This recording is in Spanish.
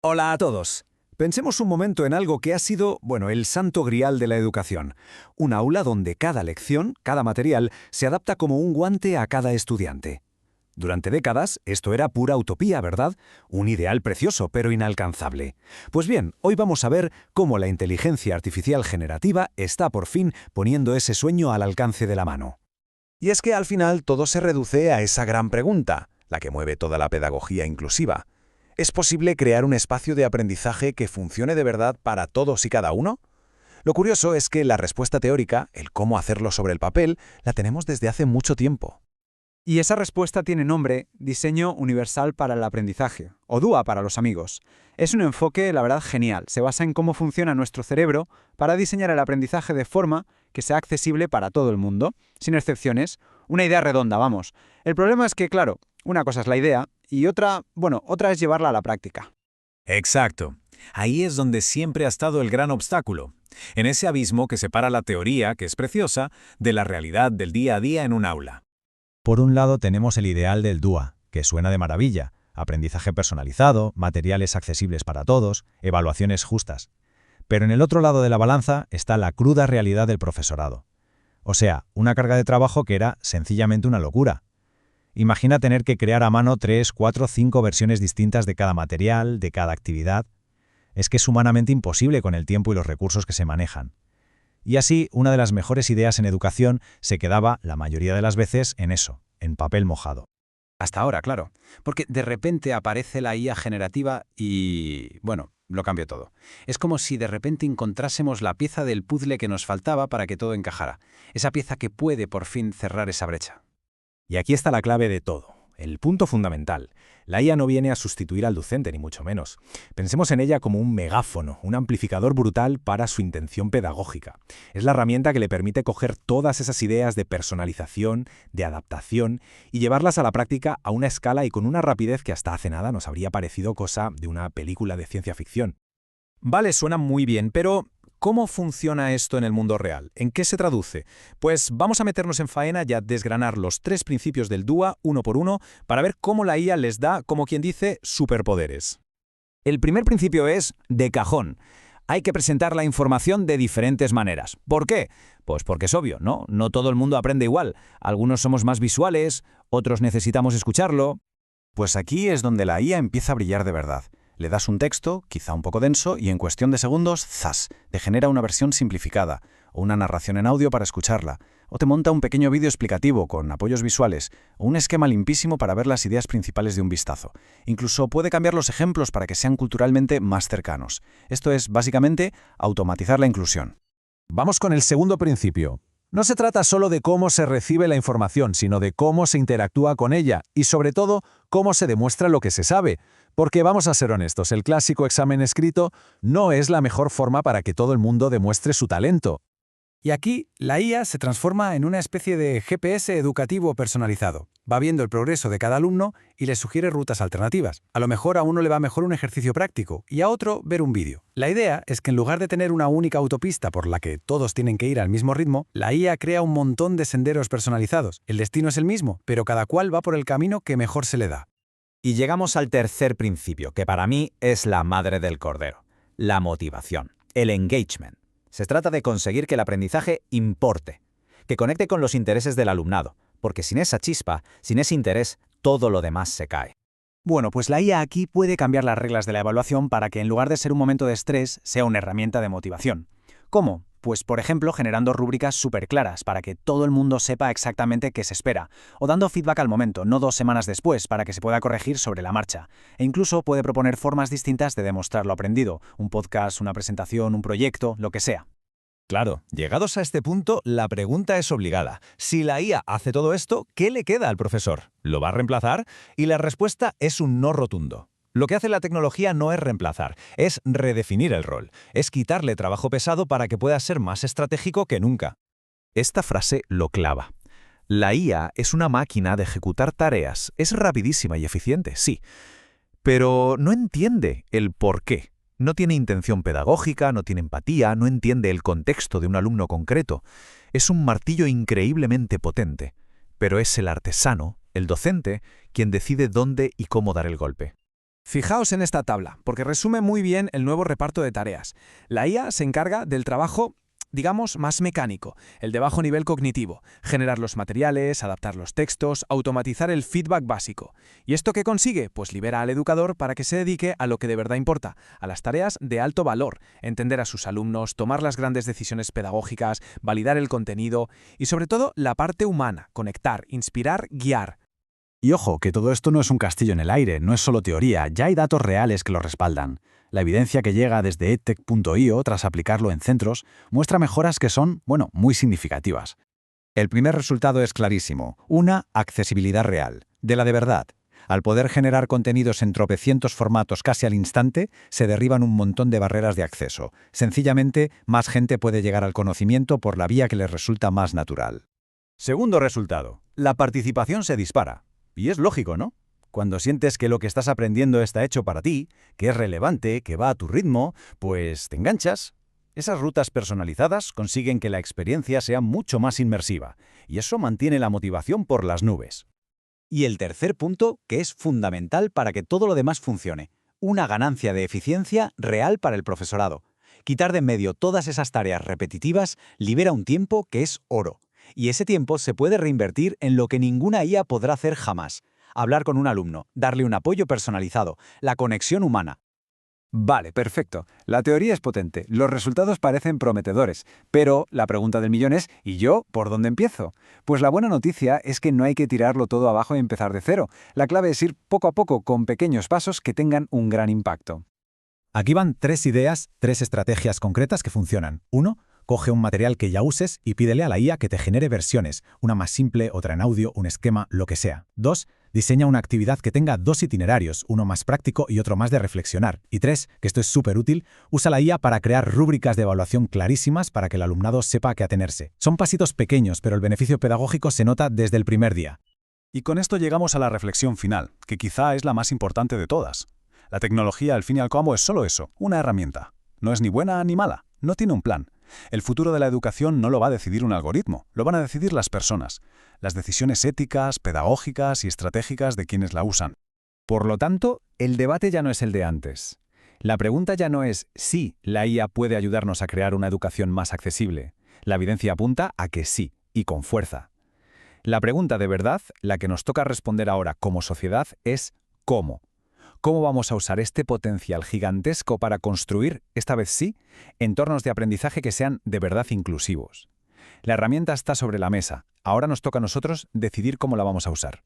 Hola a todos. Pensemos un momento en algo que ha sido, el santo grial de la educación. Un aula donde cada lección, cada material, se adapta como un guante a cada estudiante. Durante décadas, esto era pura utopía, ¿verdad? Un ideal precioso, pero inalcanzable. Pues bien, hoy vamos a ver cómo la inteligencia artificial generativa está por fin poniendo ese sueño al alcance de la mano. Y es que al final todo se reduce a esa gran pregunta, la que mueve toda la pedagogía inclusiva. ¿Es posible crear un espacio de aprendizaje que funcione de verdad para todos y cada uno? Lo curioso es que la respuesta teórica, el cómo hacerlo sobre el papel, la tenemos desde hace mucho tiempo. Y esa respuesta tiene nombre Diseño Universal para el Aprendizaje, o DUA para los amigos. Es un enfoque, la verdad, genial. Se basa en cómo funciona nuestro cerebro para diseñar el aprendizaje de forma que sea accesible para todo el mundo, sin excepciones. Una idea redonda, vamos. El problema es que, claro, una cosa es la idea y otra es llevarla a la práctica. Exacto. Ahí es donde siempre ha estado el gran obstáculo. En ese abismo que separa la teoría, que es preciosa, de la realidad del día a día en un aula. Por un lado tenemos el ideal del DUA, que suena de maravilla: aprendizaje personalizado, materiales accesibles para todos, evaluaciones justas. Pero en el otro lado de la balanza está la cruda realidad del profesorado. O sea, una carga de trabajo que era sencillamente una locura. Imagina tener que crear a mano 3, 4, 5 versiones distintas de cada material, de cada actividad. Es que es humanamente imposible con el tiempo y los recursos que se manejan. Y así, una de las mejores ideas en educación se quedaba, la mayoría de las veces, en eso, en papel mojado. Hasta ahora, claro. Porque de repente aparece la IA generativa y, lo cambió todo. Es como si de repente encontrásemos la pieza del puzzle que nos faltaba para que todo encajara. Esa pieza que puede por fin cerrar esa brecha. Y aquí está la clave de todo, el punto fundamental. La IA no viene a sustituir al docente, ni mucho menos. Pensemos en ella como un megáfono, un amplificador brutal para su intención pedagógica. Es la herramienta que le permite coger todas esas ideas de personalización, de adaptación, y llevarlas a la práctica a una escala y con una rapidez que hasta hace nada nos habría parecido cosa de una película de ciencia ficción. Vale, suena muy bien, pero ¿cómo funciona esto en el mundo real? ¿En qué se traduce? Pues vamos a meternos en faena y a desgranar los 3 principios del DUA uno por uno para ver cómo la IA les da, como quien dice, superpoderes. El primer principio es de cajón. Hay que presentar la información de diferentes maneras. ¿Por qué? Pues porque es obvio, ¿no? No todo el mundo aprende igual. Algunos somos más visuales, otros necesitamos escucharlo. Pues aquí es donde la IA empieza a brillar de verdad. Le das un texto, quizá un poco denso, y en cuestión de segundos, ¡zas!, te genera una versión simplificada, o una narración en audio para escucharla, o te monta un pequeño vídeo explicativo con apoyos visuales, o un esquema limpísimo para ver las ideas principales de un vistazo. Incluso puede cambiar los ejemplos para que sean culturalmente más cercanos. Esto es, básicamente, automatizar la inclusión. Vamos con el segundo principio. No se trata solo de cómo se recibe la información, sino de cómo se interactúa con ella y, sobre todo, cómo se demuestra lo que se sabe. Porque vamos a ser honestos, el clásico examen escrito no es la mejor forma para que todo el mundo demuestre su talento. Y aquí, la IA se transforma en una especie de GPS educativo personalizado. Va viendo el progreso de cada alumno y le sugiere rutas alternativas. A lo mejor a uno le va mejor un ejercicio práctico y a otro ver un vídeo. La idea es que en lugar de tener una única autopista por la que todos tienen que ir al mismo ritmo, la IA crea un montón de senderos personalizados. El destino es el mismo, pero cada cual va por el camino que mejor se le da. Y llegamos al tercer principio, que para mí es la madre del cordero. La motivación, el engagement. Se trata de conseguir que el aprendizaje importe, que conecte con los intereses del alumnado, porque sin esa chispa, sin ese interés, todo lo demás se cae. Bueno, pues la IA aquí puede cambiar las reglas de la evaluación para que en lugar de ser un momento de estrés, sea una herramienta de motivación. ¿Cómo? Pues, por ejemplo, generando rúbricas súper claras para que todo el mundo sepa exactamente qué se espera, o dando feedback al momento, no 2 semanas después, para que se pueda corregir sobre la marcha. E incluso puede proponer formas distintas de demostrar lo aprendido, un podcast, una presentación, un proyecto, lo que sea. Claro, llegados a este punto, la pregunta es obligada. Si la IA hace todo esto, ¿qué le queda al profesor? ¿Lo va a reemplazar? Y la respuesta es un no rotundo. Lo que hace la tecnología no es reemplazar, es redefinir el rol, es quitarle trabajo pesado para que pueda ser más estratégico que nunca. Esta frase lo clava. La IA es una máquina de ejecutar tareas, es rapidísima y eficiente, sí, pero no entiende el por qué. No tiene intención pedagógica, no tiene empatía, no entiende el contexto de un alumno concreto. Es un martillo increíblemente potente, pero es el artesano, el docente, quien decide dónde y cómo dar el golpe. Fijaos en esta tabla, porque resume muy bien el nuevo reparto de tareas. La IA se encarga del trabajo, digamos, más mecánico, el de bajo nivel cognitivo, generar los materiales, adaptar los textos, automatizar el feedback básico. ¿Y esto qué consigue? Pues libera al educador para que se dedique a lo que de verdad importa, a las tareas de alto valor, entender a sus alumnos, tomar las grandes decisiones pedagógicas, validar el contenido y sobre todo la parte humana, conectar, inspirar, guiar. Y ojo, que todo esto no es un castillo en el aire, no es solo teoría, ya hay datos reales que lo respaldan. La evidencia que llega desde edtech.io tras aplicarlo en centros muestra mejoras que son, muy significativas. El primer resultado es clarísimo, una accesibilidad real, de la de verdad. Al poder generar contenidos en tropecientos formatos casi al instante, se derriban un montón de barreras de acceso. Sencillamente, más gente puede llegar al conocimiento por la vía que les resulta más natural. Segundo resultado, la participación se dispara. Y es lógico, ¿no? Cuando sientes que lo que estás aprendiendo está hecho para ti, que es relevante, que va a tu ritmo, pues te enganchas. Esas rutas personalizadas consiguen que la experiencia sea mucho más inmersiva, y eso mantiene la motivación por las nubes. Y el tercer punto, que es fundamental para que todo lo demás funcione, una ganancia de eficiencia real para el profesorado. Quitar de en medio todas esas tareas repetitivas libera un tiempo que es oro. Y ese tiempo se puede reinvertir en lo que ninguna IA podrá hacer jamás. Hablar con un alumno, darle un apoyo personalizado, la conexión humana. Vale, perfecto. La teoría es potente, los resultados parecen prometedores, pero la pregunta del millón es, ¿y yo por dónde empiezo? Pues la buena noticia es que no hay que tirarlo todo abajo y empezar de cero. La clave es ir poco a poco con pequeños pasos que tengan un gran impacto. Aquí van 3 ideas, 3 estrategias concretas que funcionan. 1. Coge un material que ya uses y pídele a la IA que te genere versiones, una más simple, otra en audio, un esquema, lo que sea. 2. Diseña una actividad que tenga 2 itinerarios, uno más práctico y otro más de reflexionar. Y 3, que esto es súper útil, usa la IA para crear rúbricas de evaluación clarísimas para que el alumnado sepa a qué atenerse. Son pasitos pequeños, pero el beneficio pedagógico se nota desde el primer día. Y con esto llegamos a la reflexión final, que quizá es la más importante de todas. La tecnología, al fin y al cabo, es solo eso, una herramienta. No es ni buena ni mala, no tiene un plan. El futuro de la educación no lo va a decidir un algoritmo, lo van a decidir las personas, las decisiones éticas, pedagógicas y estratégicas de quienes la usan. Por lo tanto, el debate ya no es el de antes. La pregunta ya no es si la IA puede ayudarnos a crear una educación más accesible. La evidencia apunta a que sí, y con fuerza. La pregunta de verdad, la que nos toca responder ahora como sociedad, es ¿cómo? ¿Cómo vamos a usar este potencial gigantesco para construir, esta vez sí, entornos de aprendizaje que sean de verdad inclusivos? La herramienta está sobre la mesa. Ahora nos toca a nosotros decidir cómo la vamos a usar.